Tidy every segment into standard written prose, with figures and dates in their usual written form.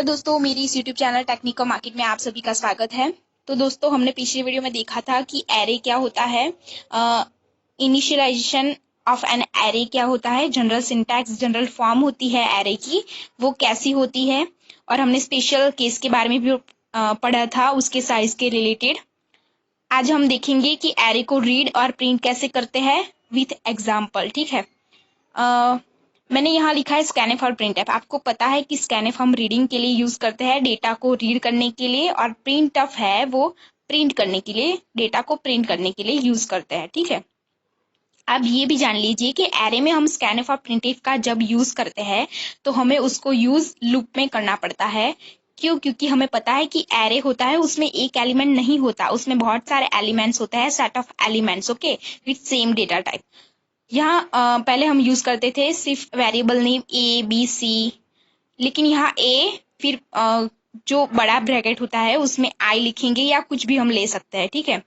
Hello दोस्तों, मेरी इस यूट्यूब चैनल टेक्निकल मार्केट में आप सभी का स्वागत है। तो दोस्तों, हमने पिछली वीडियो में देखा था कि एरे क्या होता है, इनिशियलाइजेशन ऑफ एन एरे क्या होता है, जनरल सिंटैक्स, जनरल फॉर्म होती है एरे की, वो कैसी होती है, और हमने स्पेशल केस के बारे में भी पढ़ा था उसके साइज के रिलेटेड। आज हम देखेंगे कि एरे को रीड और प्रिंट कैसे करते हैं विथ एग्जाम्पल। ठीक है। मैंने यहाँ लिखा है स्कैनफ और प्रिंटफ। आपको पता है कि स्कैनफ हम रीडिंग के लिए यूज करते हैं, डेटा को रीड करने के लिए, और प्रिंटफ है वो प्रिंट करने के लिए, डेटा को प्रिंट करने के लिए यूज करते हैं। ठीक है। अब ये भी जान लीजिए कि एरे में हम स्कैनफ और प्रिंटफ का जब यूज करते हैं तो हमें उसको यूज लूप में करना पड़ता है। क्यों? क्योंकि हमें पता है कि एरे होता है, उसमें एक एलिमेंट नहीं होता, उसमें बहुत सारे एलिमेंट्स होते हैं, set of elements, okay, with same data type. यहाँ पहले हम यूज करते थे सिर्फ variable name a b c, लेकिन यहाँ ए फिर जो बड़ा ब्रैकेट होता है उसमें आई लिखेंगे या कुछ भी हम ले सकते हैं। ठीक है।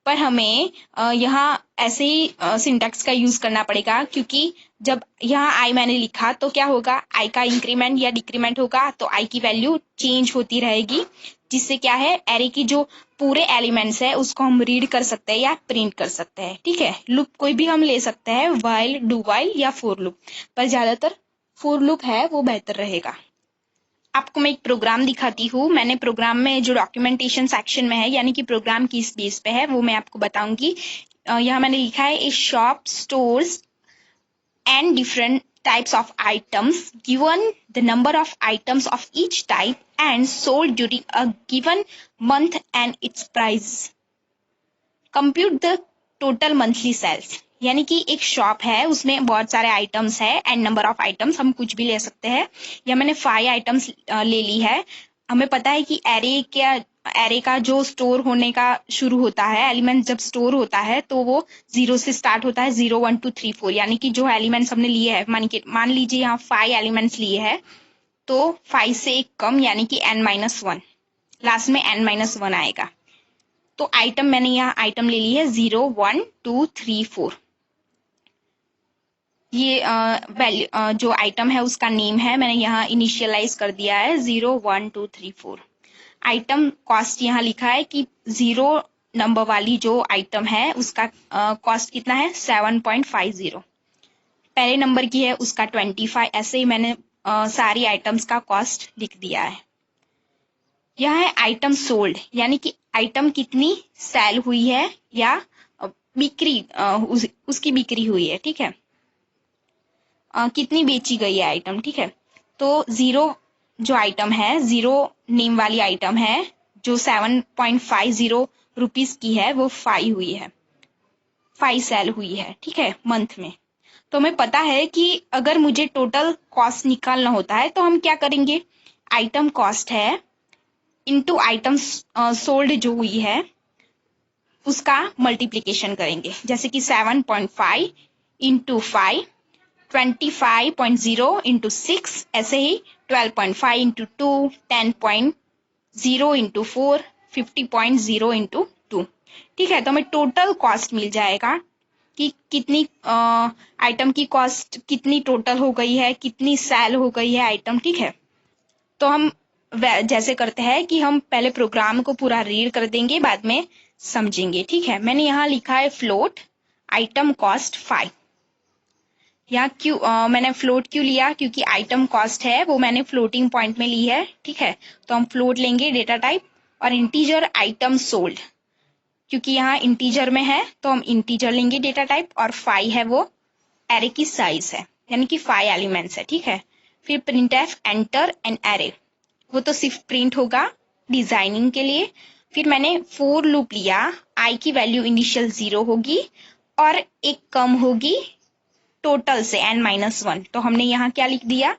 पर हमें यहाँ ऐसे ही सिंटैक्स का यूज करना पड़ेगा, क्योंकि जब यहाँ आई मैंने लिखा तो क्या होगा, आई का इंक्रीमेंट या डिक्रीमेंट होगा, तो आई की वैल्यू चेंज होती रहेगी, जिससे क्या है, एरे की जो पूरे एलिमेंट्स है उसको हम रीड कर सकते हैं या प्रिंट कर सकते हैं। ठीक है। लूप कोई भी हम ले सकते हैं, व्हाइल, डू व्हाइल या फोर लूप, पर ज्यादातर फोर लूप है वो बेहतर रहेगा। आपको मैं एक प्रोग्राम दिखाती हूँ। मैंने प्रोग्राम में जो डॉक्यूमेंटेशन सेक्शन में है, यानी कि प्रोग्राम किस बेस पे है, वो मैं आपको बताऊंगी। यहाँ मैंने लिखा है, ए shop stores and different types of items given the number of items of each type and sold during a given month and its price. Compute the total monthly sales. यानी कि एक शॉप है, उसमें बहुत सारे आइटम्स है, and number of items, हम कुछ भी ले सकते हैं, या मैंने 5 आइटम्स ले ली है। हमें पता है कि एरे का जो स्टोर होने का शुरू होता है, एलिमेंट जब स्टोर होता है तो वो 0 से स्टार्ट होता है, 0 1 2 3 4, यानी कि जो एलिमेंट्स हमने लिए हैं, मान लीजिए यहाँ 5 एलिमेंट्स लिए हैं, तो 5 से एक कम, यानी कि n-1, लास्ट में n-1 आएगा। तो आइटम, मैंने यहाँ आइटम ले ली है 0 1 2 3 4। ये वैल्यू जो आइटम है उसका नेम है, मैंने यहाँ इनिशियलाइज कर दिया है 0 1 2 3 4। आइटम कॉस्ट यहाँ लिखा है कि 0 नंबर वाली जो आइटम है उसका कॉस्ट कितना है, 7.50। पहले नंबर की है उसका 25। ऐसे ही मैंने सारी आइटम्स का कॉस्ट लिख दिया है। यह है आइटम सोल्ड, यानी कि आइटम कितनी सेल हुई है या बिक्री, उसकी बिक्री हुई है। ठीक है। कितनी बेची गई है आइटम। ठीक है। तो 0 जो आइटम है, 0 नेम वाली आइटम है, जो 7.50 रुपीज की है, वो 5 हुई है, 5 सेल हुई है। ठीक है, मंथ में। तो हमें पता है कि अगर मुझे टोटल कॉस्ट निकालना होता है तो हम क्या करेंगे, आइटम कॉस्ट है इनटू आइटम सोल्ड जो हुई है उसका मल्टीप्लीकेशन करेंगे, जैसे कि 7.5 इंटू 5, 25.0 इंटू 6, ऐसे ही 12.5 इंटू 2, 10.0 इंटू 4, 50.0 इंटू 2। ठीक है। तो हमें टोटल कॉस्ट मिल जाएगा कि कितनी आइटम की कॉस्ट कितनी टोटल हो गई है, कितनी सेल हो गई है आइटम। ठीक है। तो हम जैसे करते हैं कि हम पहले प्रोग्राम को पूरा रीड कर देंगे, बाद में समझेंगे। ठीक है। मैंने यहाँ लिखा है फ्लोट आइटम कॉस्ट 5। यहाँ क्यों मैंने फ्लोट क्यों लिया, क्योंकि आइटम कॉस्ट है वो मैंने फ्लोटिंग पॉइंट में ली है। ठीक है। तो हम फ्लोट लेंगे डेटा टाइप, और इंटीजर आइटम सोल्ड, क्योंकि यहाँ इंटीजर में है तो हम इंटीजर लेंगे डेटा टाइप, और 5 है वो एरे की साइज है, यानी कि 5 एलिमेंट्स है। ठीक है। फिर प्रिंटफ एंटर एन एरे, वो तो सिर्फ प्रिंट होगा डिजाइनिंग के लिए। फिर मैंने फोर लूप लिया, आई की वैल्यू इनिशियल 0 होगी और एक कम होगी टोटल से n-1। तो हमने यहाँ क्या लिख दिया,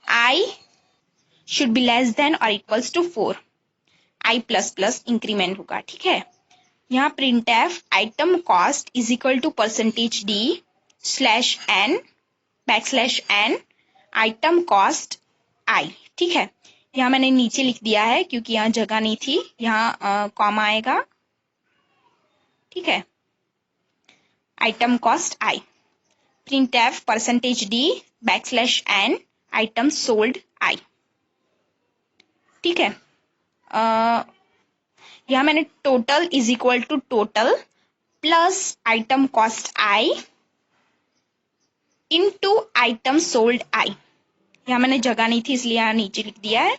I should be less than और equals to 4, I plus plus increment होगा। ठीक है। यहाँ printf item cost is equal to %d /n \n item cost I. ठीक है। यहाँ मैंने नीचे लिख दिया है क्योंकि यहाँ जगह नहीं थी, यहाँ कॉमा आएगा। ठीक है। Item cost i, printf %d \n item sold i. ठीक है। यहाँ मैंने total is equal to total plus item cost i into item sold i. यहाँ मैंने जगह नहीं थी इसलिए यहाँ नीचे लिख दिया है।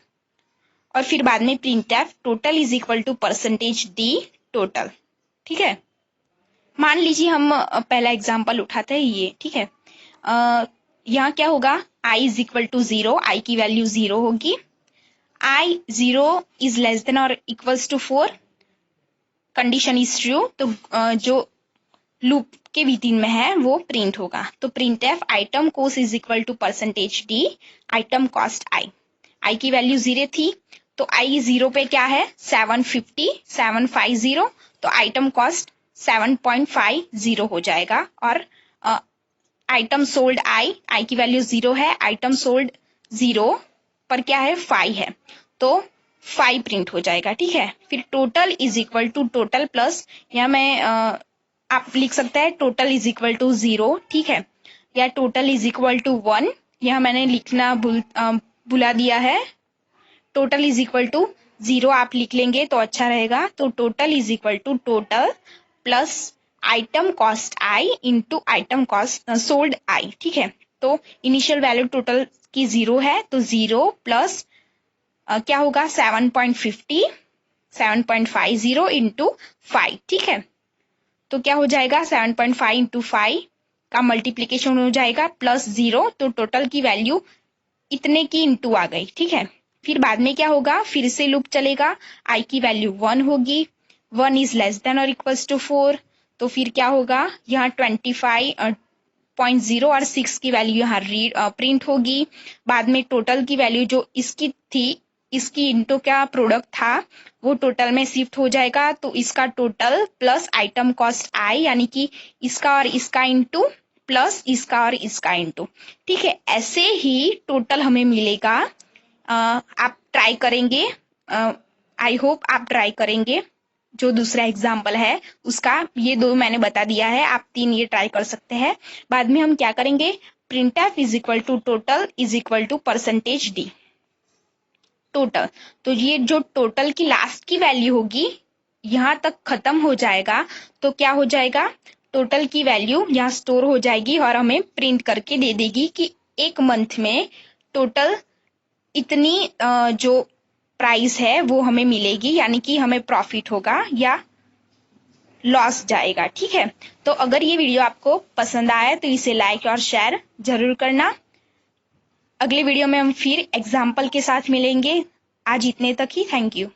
और फिर बाद में print f total is equal to percentage d total. ठीक है, मान लीजिए हम पहला एग्जाम्पल उठाते हैं ये। ठीक है, यहाँ क्या होगा, i is equal to 0, i की वैल्यू 0 होगी। i 0 इज लेस देन और equals to 4, condition is true, तो जो लूप के विदिन में है वो प्रिंट होगा। तो print f item cost is equal to percentage d item cost I की वैल्यू 0 थी, तो आई 0 पे क्या है 750, तो आइटम कॉस्ट 7.50 हो जाएगा। और आइटम सोल्ड आई की वैल्यू 0 है, आइटम सोल्ड 0 पर क्या है 5 है, तो 5 प्रिंट हो जाएगा। ठीक है, फिर total is equal to total plus, या मैं आप लिख सकते हैं टोटल इज इक्वल टू 0। ठीक है, या टोटल इज इक्वल टू 1, यह मैंने लिखना भुला दिया है। टोटल इज इक्वल टू 0 आप लिख लेंगे तो अच्छा रहेगा। तो total is equal to total plus item cost i into item cost sold i. ठीक है, तो इनिशियल वैल्यू टोटल की 0 है, तो 0 प्लस क्या होगा 7.50 इंटू 5। ठीक है, तो क्या हो जाएगा 7.5 इंटू 5 का मल्टीप्लीकेशन हो जाएगा प्लस 0, तो टोटल की वैल्यू इतने की इंटू आ गई। ठीक है, फिर बाद में क्या होगा, फिर से लूप चलेगा, आई की वैल्यू 1 होगी, 1 इज लेस देन और इक्वल्स टू 4, तो फिर क्या होगा यहाँ 25.0 और 6 की वैल्यू यहाँ प्रिंट होगी। बाद में टोटल की वैल्यू जो इसकी थी, इसकी इंटू क्या प्रोडक्ट था वो टोटल में शिफ्ट हो जाएगा, तो इसका टोटल प्लस आइटम कॉस्ट आई, यानी कि इसका और इसका इंटू प्लस इसका और इसका इंटू। ठीक है, ऐसे ही टोटल हमें मिलेगा। आप ट्राई करेंगे, आई होप आप ट्राई करेंगे। जो दूसरा एग्जाम्पल है उसका, ये 2 मैंने बता दिया है, आप 3 ये ट्राई कर सकते हैं। बाद में हम क्या करेंगे, print f is equal to total is equal to percentage d total. तो ये जो टोटल की लास्ट की वैल्यू होगी यहाँ तक खत्म हो जाएगा, तो क्या हो जाएगा टोटल की वैल्यू यहाँ स्टोर हो जाएगी और हमें प्रिंट करके दे देगी कि एक मंथ में टोटल इतनी जो प्राइस है वो हमें मिलेगी, यानी कि हमें प्रॉफिट होगा या लॉस जाएगा। ठीक है, तो अगर ये वीडियो आपको पसंद आया तो इसे लाइक और शेयर जरूर करना। अगले वीडियो में हम फिर एग्जाम्पल के साथ मिलेंगे। आज इतने तक ही, थैंक यू।